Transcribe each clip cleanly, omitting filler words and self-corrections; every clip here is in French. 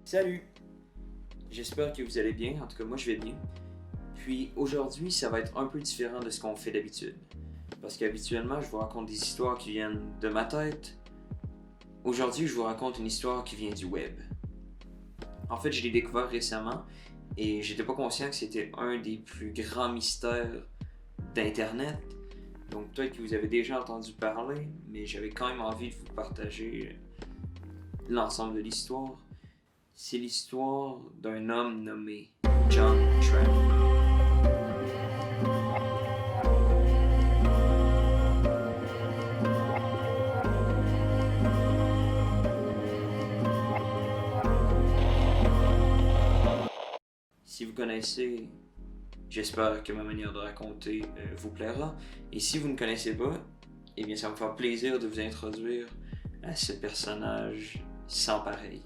Salut! J'espère que vous allez bien, en tout cas moi je vais bien. Puis aujourd'hui ça va être un peu différent de ce qu'on fait d'habitude. Parce qu'habituellement je vous raconte des histoires qui viennent de ma tête. Aujourd'hui je vous raconte une histoire qui vient du web. En fait je l'ai découvert récemment et j'étais pas conscient que c'était un des plus grands mystères d'Internet. Donc peut-être que vous avez déjà entendu parler, mais j'avais quand même envie de vous partager l'ensemble de l'histoire. C'est l'histoire d'un homme nommé John Trent. Si vous connaissez, j'espère que ma manière de raconter vous plaira. Et si vous ne connaissez pas, eh bien ça me fera plaisir de vous introduire à ce personnage sans pareil.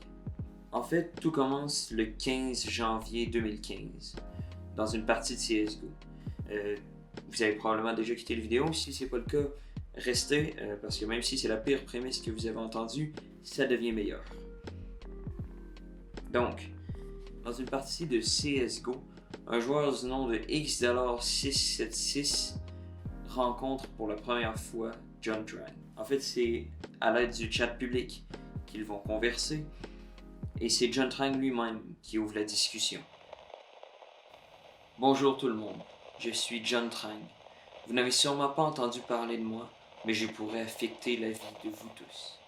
En fait, tout commence le 15 janvier 2015, dans une partie de CSGO. Vous avez probablement déjà quitté la vidéo, si c'est pas le cas, restez, parce que même si c'est la pire prémisse que vous avez entendue, ça devient meilleur. Donc, dans une partie de CSGO, un joueur du nom de XDollar676 rencontre pour la première fois John Trent. En fait, c'est à l'aide du chat public qu'ils vont converser, et c'est John Trent lui-même qui ouvre la discussion. Bonjour tout le monde, je suis John Trent. Vous n'avez sûrement pas entendu parler de moi, mais je pourrais affecter la vie de vous tous.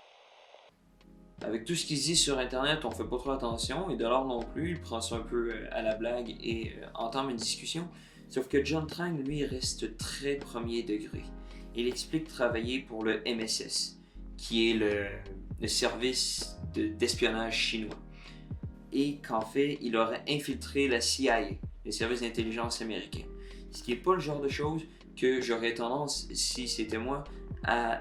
Avec tout ce qui se dit sur internet, on fait pas trop attention, et Dollar non plus, il prend ça un peu à la blague et entame une discussion. Sauf que John Trent, lui, reste très premier degré. Il explique travailler pour le MSS, qui est le service d'espionnage chinois. Et qu'en fait, il aurait infiltré la CIA, le service d'intelligence américain. Ce qui n'est pas le genre de choses que j'aurais tendance, si c'était moi, à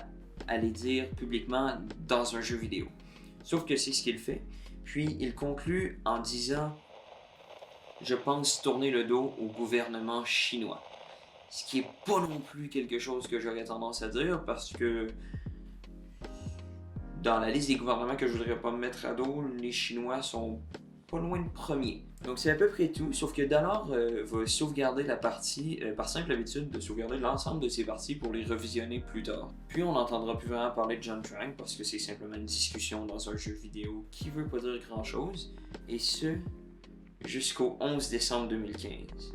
aller dire publiquement dans un jeu vidéo. Sauf que c'est ce qu'il fait. Puis il conclut en disant « Je pense tourner le dos au gouvernement chinois ». Ce qui n'est pas non plus quelque chose que j'aurais tendance à dire parce que dans la liste des gouvernements que je voudrais pas me mettre à dos, les Chinois sont pas loin de premier. Donc c'est à peu près tout, sauf que Dollar va sauvegarder la partie, par simple habitude de sauvegarder l'ensemble de ses parties pour les revisionner plus tard. Puis on n'entendra plus vraiment parler de John Trent parce que c'est simplement une discussion dans un jeu vidéo qui veut pas dire grand chose, et ce, jusqu'au 11 décembre 2015.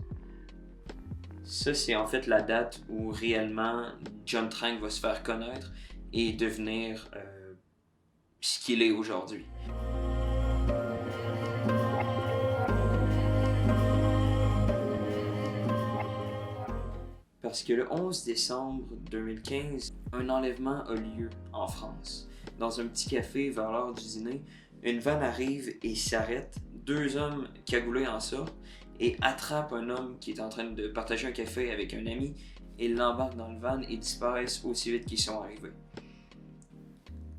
Ça c'est en fait la date où réellement John Trent va se faire connaître et devenir ce qu'il est aujourd'hui. Parce que le 11 décembre 2015, un enlèvement a lieu en France. Dans un petit café vers l'heure du dîner, une vanne arrive et s'arrête. Deux hommes cagoulés en sortent et attrapent un homme qui est en train de partager un café avec un ami et l'embarquent dans le van et disparaissent aussi vite qu'ils sont arrivés.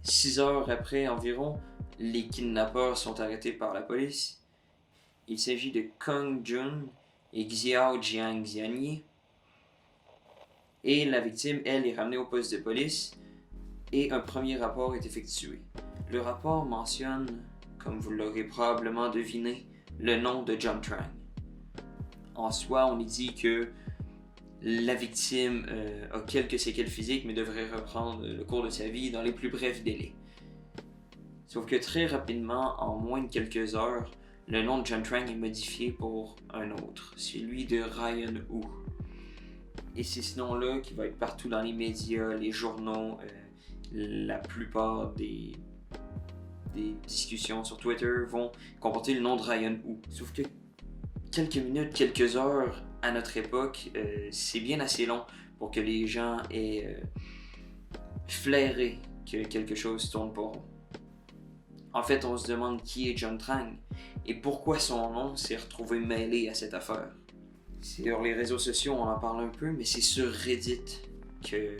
6 heures après environ, les kidnappeurs sont arrêtés par la police. Il s'agit de Kong Jun et Xiao Jiang Xianyi. Et la victime, elle, est ramenée au poste de police et un premier rapport est effectué. Le rapport mentionne, comme vous l'aurez probablement deviné, le nom de John Trent. En soi, on y dit que la victime a quelques séquelles physiques mais devrait reprendre le cours de sa vie dans les plus brefs délais. Sauf que très rapidement, en moins de quelques heures, le nom de John Trent est modifié pour un autre, celui de Ryan Wu. Et c'est ce nom-là qui va être partout dans les médias, les journaux, la plupart des discussions sur Twitter vont comporter le nom de Ryan Wu. Sauf que quelques minutes, quelques heures à notre époque, c'est bien assez long pour que les gens aient flairé que quelque chose tourne pas rond. En fait, on se demande qui est John Trent et pourquoi son nom s'est retrouvé mêlé à cette affaire. Sur les réseaux sociaux, on en parle un peu, mais c'est sur Reddit que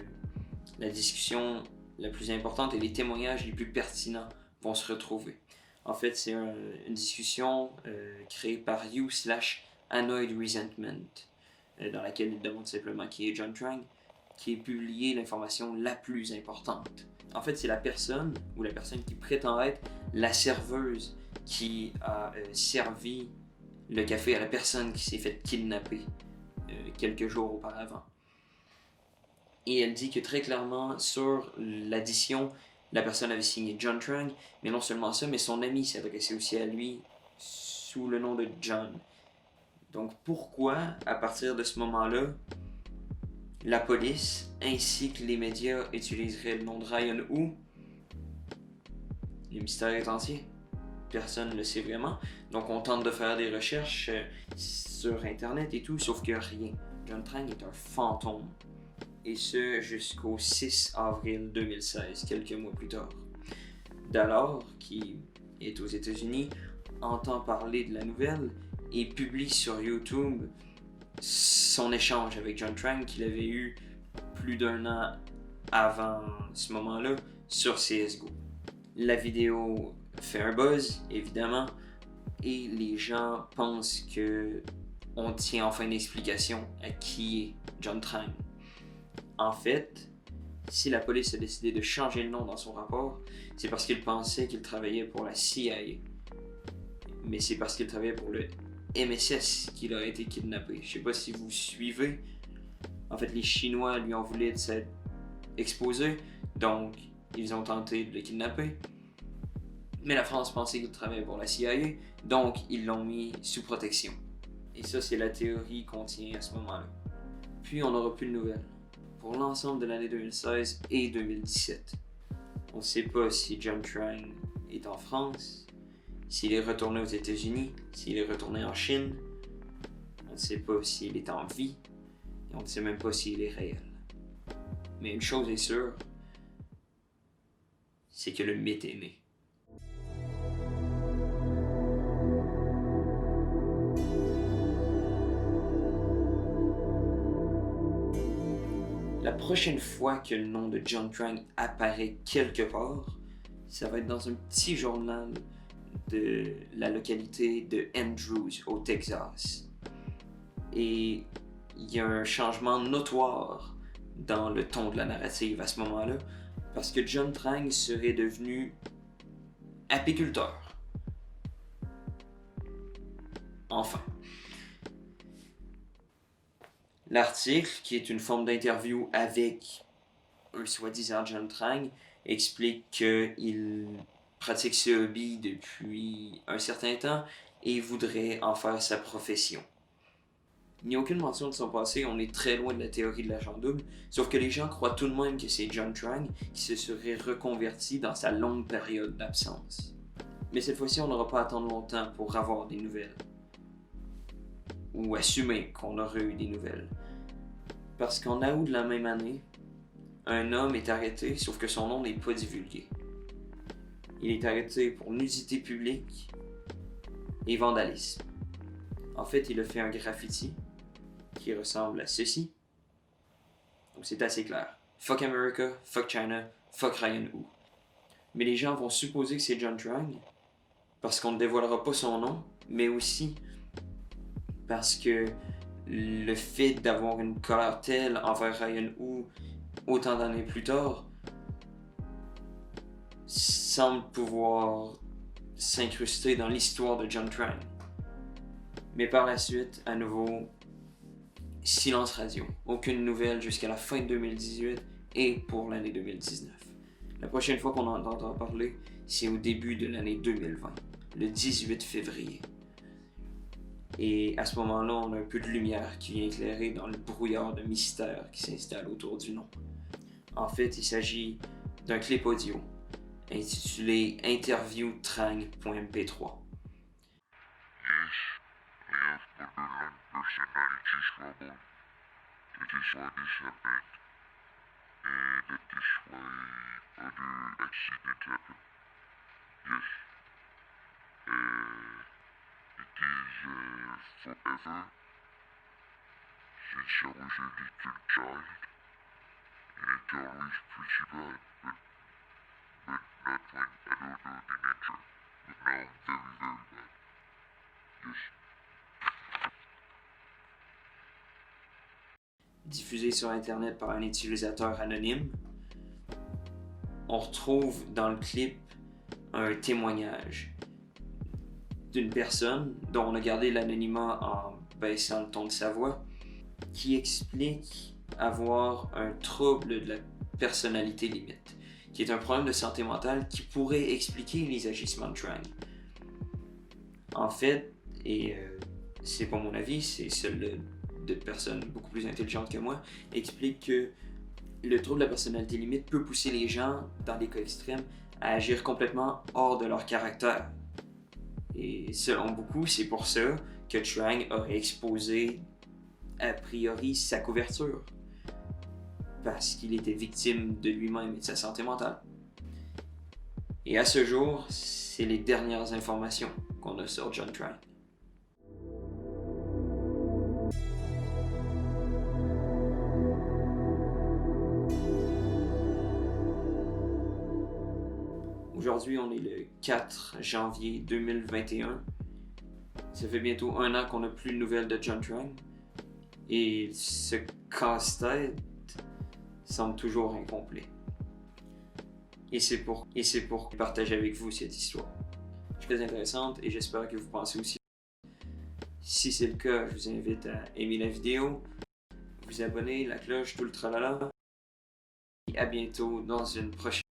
la discussion la plus importante et les témoignages les plus pertinents vont se retrouver. En fait, c'est une discussion créée par you/Annoyed Resentment, dans laquelle il demande simplement qui est John Trent, qui est publié l'information la plus importante. En fait, c'est la personne ou la personne qui prétend être la serveuse qui a servi le café à la personne qui s'est fait kidnapper quelques jours auparavant. Et elle dit que très clairement, sur l'addition, la personne avait signé John Trang, mais non seulement ça, mais son ami s'adressait aussi à lui sous le nom de John. Donc pourquoi, à partir de ce moment-là, la police ainsi que les médias utiliseraient le nom de Ryan Hu? Le mystère est entier. Personne ne le sait vraiment. Donc on tente de faire des recherches sur Internet et tout, sauf que rien. John Trang est un fantôme. Et ce jusqu'au 6 avril 2016, quelques mois plus tard. Dallor, qui est aux États-Unis, entend parler de la nouvelle et publie sur YouTube son échange avec John Trang qu'il avait eu plus d'1 an avant ce moment-là sur CSGO. La vidéo fait un buzz, évidemment, et les gens pensent que on tient enfin une explication à qui est John Trang. En fait, si la police a décidé de changer le nom dans son rapport, c'est parce qu'il pensait qu'il travaillait pour la CIA. Mais c'est parce qu'il travaillait pour le MSS qu'il a été kidnappé. Je sais pas si vous suivez. En fait, les Chinois lui en voulaient de s'être exposé, donc ils ont tenté de le kidnapper. Mais la France pensait qu'il travaillait pour la CIA, donc ils l'ont mis sous protection. Et ça, c'est la théorie qu'on tient à ce moment-là. Puis on n'aura plus de nouvelles pour l'ensemble de l'année 2016 et 2017. On ne sait pas si John Trang est en France, s'il est retourné aux États-Unis, s'il est retourné en Chine. On ne sait pas s'il est en vie, et on ne sait même pas s'il est réel. Mais une chose est sûre, c'est que le mythe est né. La prochaine fois que le nom de John Trang apparaît quelque part, ça va être dans un petit journal de la localité de Andrews, au Texas. Et il y a un changement notoire dans le ton de la narrative à ce moment-là, parce que John Trang serait devenu apiculteur. Enfin. L'article, qui est une forme d'interview avec un soi-disant John Trang, explique qu'il pratique ce hobby depuis un certain temps et voudrait en faire sa profession. Il n'y a aucune mention de son passé, on est très loin de la théorie de l'agent double, sauf que les gens croient tout de même que c'est John Trang qui se serait reconverti dans sa longue période d'absence. Mais cette fois-ci, on n'aura pas à attendre longtemps pour avoir des nouvelles. Ou assumer qu'on aurait eu des nouvelles. Parce qu'en août de la même année, un homme est arrêté, sauf que son nom n'est pas divulgué. Il est arrêté pour nudité publique et vandalisme. En fait, il a fait un graffiti qui ressemble à ceci. Donc c'est assez clair. Fuck America, fuck China, fuck Ryan Hu. Mais les gens vont supposer que c'est John Trang, parce qu'on ne dévoilera pas son nom, mais aussi parce que le fait d'avoir une colère telle envers Ryan Hu autant d'années plus tard semble pouvoir s'incruster dans l'histoire de John Trang. Mais par la suite, à nouveau, silence radio. Aucune nouvelle jusqu'à la fin de 2018 et pour l'année 2019. La prochaine fois qu'on en entendra parler, c'est au début de l'année 2020, le 18 février. Et à ce moment-là, on a un peu de lumière qui vient éclairer dans le brouillard de mystère qui s'installe autour du nom. En fait, il s'agit d'un clip audio intitulé interviewtrang.mp3. Forever, since I was a little child, and it always pretty bad, but not when I don't know the nature, but now very, very bad. Yes. Diffusé sur Internet par un utilisateur anonyme, on retrouve dans le clip un témoignage d'une personne dont on a gardé l'anonymat en baissant le ton de sa voix, qui explique avoir un trouble de la personnalité limite, qui est un problème de santé mentale qui pourrait expliquer les agissements de Trang. En fait, et c'est pas mon avis, c'est celui de personnes beaucoup plus intelligentes que moi, explique que le trouble de la personnalité limite peut pousser les gens, dans des cas extrêmes, à agir complètement hors de leur caractère. Et selon beaucoup, c'est pour ça que Trang aurait exposé a priori sa couverture, parce qu'il était victime de lui-même et de sa santé mentale. Et à ce jour, c'est les dernières informations qu'on a sur John Trang. Aujourd'hui, on est le 4 janvier 2021. Ça fait bientôt 1 an qu'on n'a plus de nouvelles de John Trang. Et ce casse-tête semble toujours incomplet. Et c'est pour partager avec vous cette histoire. C'est très intéressante et j'espère que vous pensez aussi. Si c'est le cas, je vous invite à aimer la vidéo, vous abonner, la cloche, tout le tralala. Et à bientôt dans une prochaine